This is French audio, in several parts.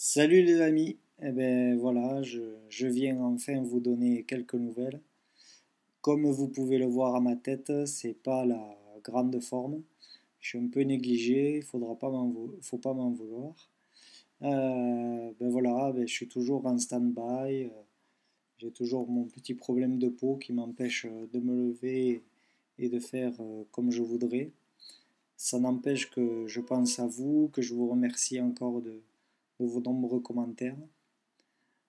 Salut les amis, eh ben voilà, je viens enfin vous donner quelques nouvelles. Comme vous pouvez le voir à ma tête, c'est pas la grande forme. Je suis un peu négligé, faut pas m'en vouloir. Ben voilà, ben je suis toujours en stand-by. J'ai toujours mon petit problème de peau qui m'empêche de me lever et de faire comme je voudrais. Ça n'empêche que je pense à vous, que je vous remercie encore de vos nombreux commentaires.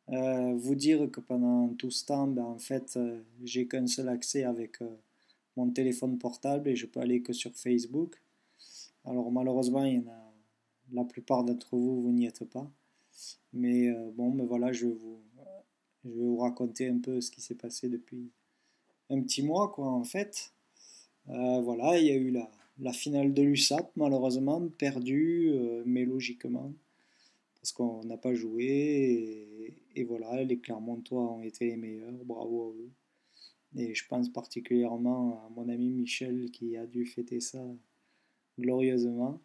Vous dire que pendant tout ce temps, ben, en fait, j'ai qu'un seul accès avec mon téléphone portable et je peux aller que sur Facebook. Alors malheureusement, la plupart d'entre vous, vous n'y êtes pas. Mais bon, ben voilà, je vais vous raconter un peu ce qui s'est passé depuis un petit mois, quoi, en fait. Voilà, il y a eu la finale de l'USAP, malheureusement, perdue, mais logiquement parce qu'on n'a pas joué et voilà, les Clermontois ont été les meilleurs, bravo à eux. Et je pense particulièrement à mon ami Michel qui a dû fêter ça glorieusement.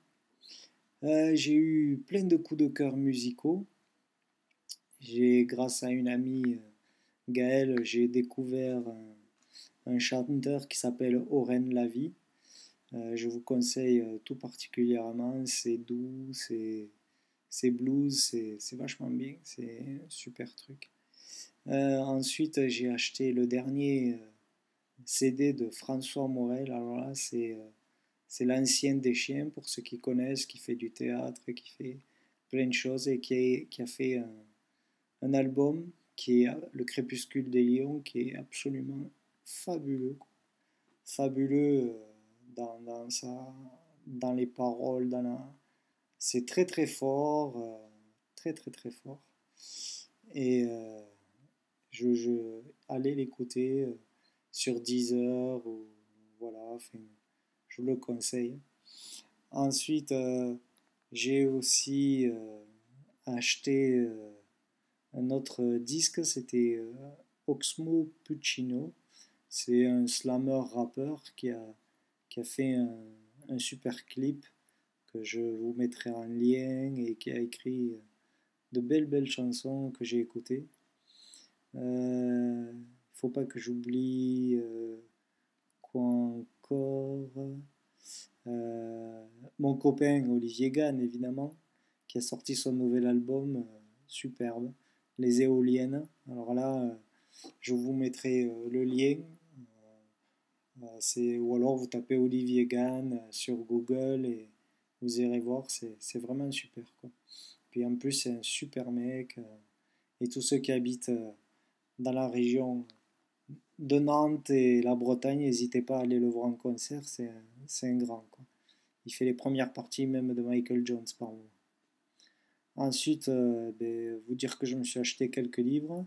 J'ai eu plein de coups de cœur musicaux. Grâce à une amie, Gaëlle, j'ai découvert un chanteur qui s'appelle Oren Lavie. Je vous conseille tout particulièrement, c'est doux, c'est blues, c'est vachement bien, c'est un super truc. Ensuite, j'ai acheté le dernier CD de François Morel. Alors là, c'est l'ancien des chiens, pour ceux qui connaissent, qui fait du théâtre, qui fait plein de choses et qui a fait un album qui est Le Crépuscule des Lions, qui est absolument fabuleux. Fabuleux dans les paroles, c'est très très fort, très très très fort. Et allez l'écouter sur Deezer ou voilà, enfin, je le conseille. Ensuite, j'ai aussi acheté un autre disque, c'était Oxmo Puccino. C'est un slammer rappeur qui a fait un super clip que je vous mettrai en lien et qui a écrit de belles chansons que j'ai écoutées. Faut pas que j'oublie quoi encore. Euh, Mon copain Olivier Gann, évidemment, qui a sorti son nouvel album superbe, Les Éoliennes. Alors là, je vous mettrai le lien. Ou alors vous tapez Olivier Gann sur Google et vous irez voir, c'est vraiment super, quoi. Puis en plus, c'est un super mec. Et tous ceux qui habitent dans la région de Nantes et la Bretagne, n'hésitez pas à aller le voir en concert, c'est un grand, quoi. Il fait les premières parties même de Michael Jones par mois. Ensuite, ben, vous dire que je me suis acheté quelques livres.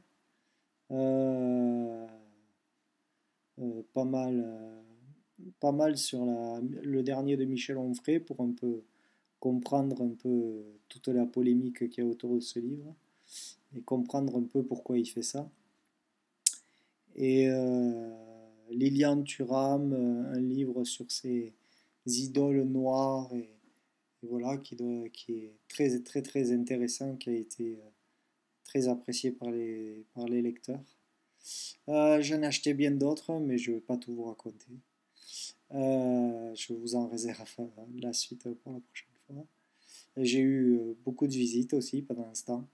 Euh, pas mal, pas mal sur le dernier de Michel Onfray pour un peu comprendre un peu toute la polémique qu'il y a autour de ce livre et comprendre un peu pourquoi il fait ça. Et Liliane Thuram, un livre sur ses idoles noires et voilà qui est très très très intéressant, qui a été très apprécié par les lecteurs. J'en ai acheté bien d'autres, mais je ne vais pas tout vous raconter. Je vous en réserve la suite pour la prochaine fois. J'ai eu beaucoup de visites aussi pendant ce temps.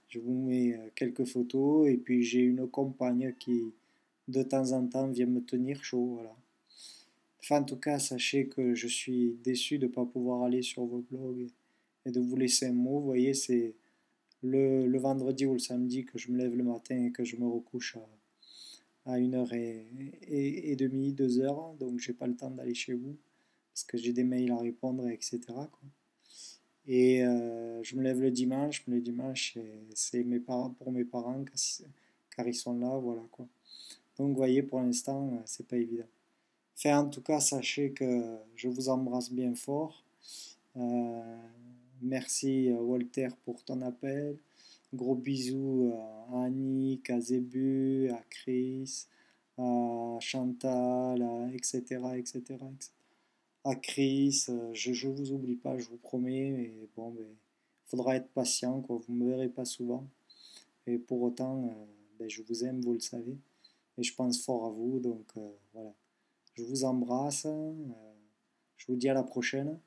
Je vous mets quelques photos et puis j'ai une compagne qui de temps en temps vient me tenir chaud. Voilà. Enfin, en tout cas, sachez que je suis déçu de ne pas pouvoir aller sur vos blogs et de vous laisser un mot. Vous voyez, c'est le vendredi ou le samedi que je me lève le matin et que je me recouche à 1h30, 2h. Donc, j'ai pas le temps d'aller chez vous parce que j'ai des mails à répondre, etc., quoi. Et je me lève le dimanche, mais le dimanche, c'est pour mes parents car ils sont là, voilà, quoi. Donc, vous voyez, pour l'instant, c'est pas évident. Enfin, en tout cas, sachez que je vous embrasse bien fort. Euh, Merci Walter pour ton appel. Gros bisous à Annick, à Zébu, à Chris, à Chantal, etc., etc., etc. À Chris, je vous oublie pas, je vous promets. Mais bon, ben, faudra être patient, quoi. Vous ne me verrez pas souvent. Et pour autant, ben, je vous aime, vous le savez. Et je pense fort à vous. Donc voilà. Je vous embrasse. Je vous dis à la prochaine.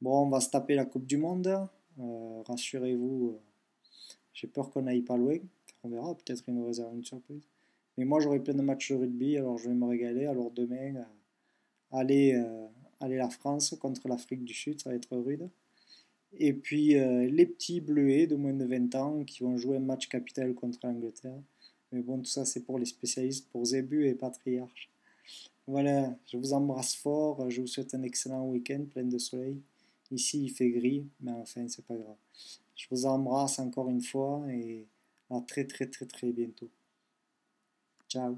Bon, on va se taper la Coupe du Monde. Rassurez-vous, j'ai peur qu'on n'aille pas loin. On verra, peut-être il nous réserve une surprise. Mais moi, j'aurai plein de matchs de rugby, alors je vais me régaler. Alors demain, allez, allez la France contre l'Afrique du Sud, ça va être rude. Et puis les petits bleuets de moins de 20 ans qui vont jouer un match capital contre l'Angleterre. Mais bon, tout ça, c'est pour les spécialistes, pour Zébu et Patriarche. Voilà, je vous embrasse fort. Je vous souhaite un excellent week-end plein de soleil. Ici, il fait gris, mais enfin, c'est pas grave. Je vous embrasse encore une fois et à très très très très bientôt. Ciao.